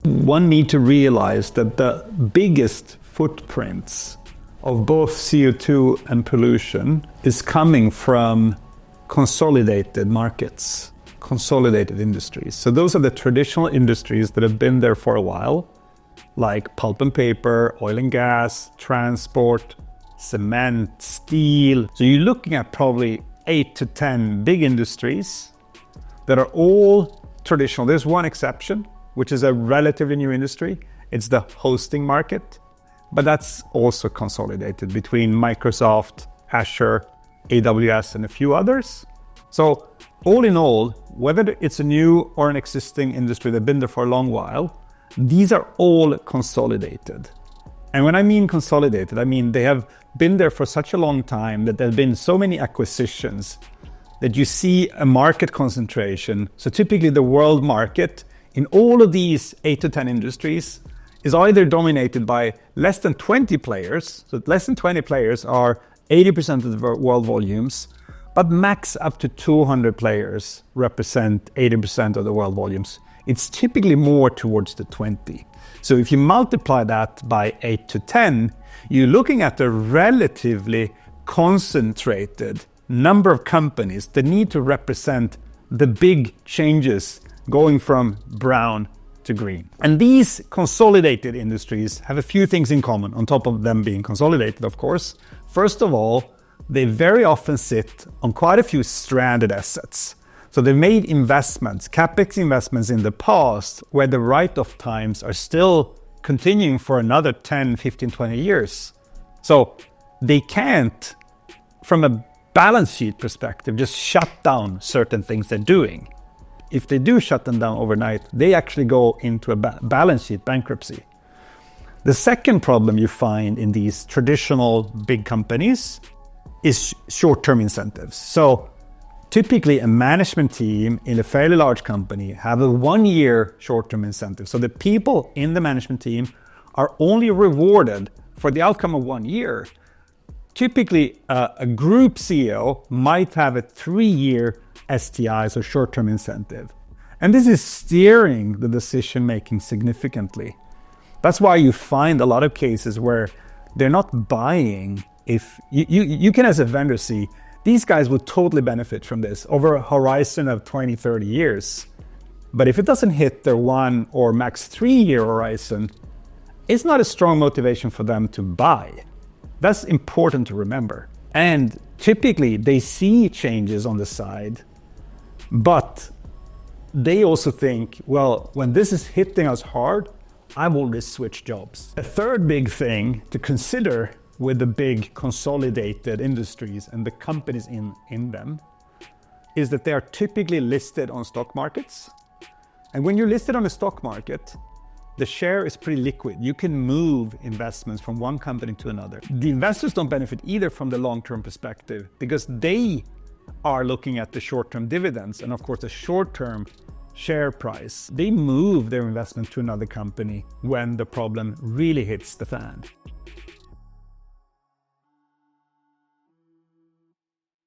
One need to realize that the biggest footprints of both CO2 and pollution is coming from consolidated markets, consolidated industries. So those are the traditional industries that have been there for a while, like pulp and paper, oil and gas, transport, cement, steel. So you're looking at probably 8 to 10 big industries that are all traditional. There's one exception, which is a relatively new industry. It's the hosting market, but that's also consolidated between Microsoft, Azure, AWS, and a few others. So all in all, whether it's a new or an existing industry that's been there for a long while, these are all consolidated. And when I mean consolidated, I mean they have been there for such a long time that there have been so many acquisitions that you see a market concentration. So typically the world market in all of these 8 to 10 industries is either dominated by less than 20 players, so less than 20 players are 80% of the world volumes, but max up to 200 players represent 80% of the world volumes. It's typically more towards the 20. So if you multiply that by 8 to 10, you're looking at a relatively concentrated number of companies that need to represent the big changes going from brown to green. And these consolidated industries have a few things in common, on top of them being consolidated, of course. First of all, they very often sit on quite a few stranded assets. So they've made investments, capex investments in the past, where the write-off times are still continuing for another 10, 15, 20 years. So they can't, from a balance sheet perspective, just shut down certain things they're doing. If they do shut them down overnight, they actually go into a balance sheet bankruptcy. The second problem you find in these traditional big companies is short-term incentives. So typically a management team in a fairly large company have a 1-year short-term incentive. So the people in the management team are only rewarded for the outcome of 1 year. Typically a group CEO might have a 3-year STI, so short-term incentive. And this is steering the decision-making significantly. That's why you find a lot of cases where they're not buying. If you can, as a vendor, see these guys would totally benefit from this over a horizon of 20, 30 years. But if it doesn't hit their 1 or max 3-year horizon, it's not a strong motivation for them to buy. That's important to remember. And typically they see changes on the side, but they also think, well, when this is hitting us hard, I will just switch jobs. A third big thing to consider with the big consolidated industries and the companies in them is that they are typically listed on stock markets. And when you're listed on a stock market, the share is pretty liquid. You can move investments from one company to another. The investors don't benefit either from the long-term perspective because they are looking at the short-term dividends and of course the short-term share price. They move their investment to another company when the problem really hits the fan.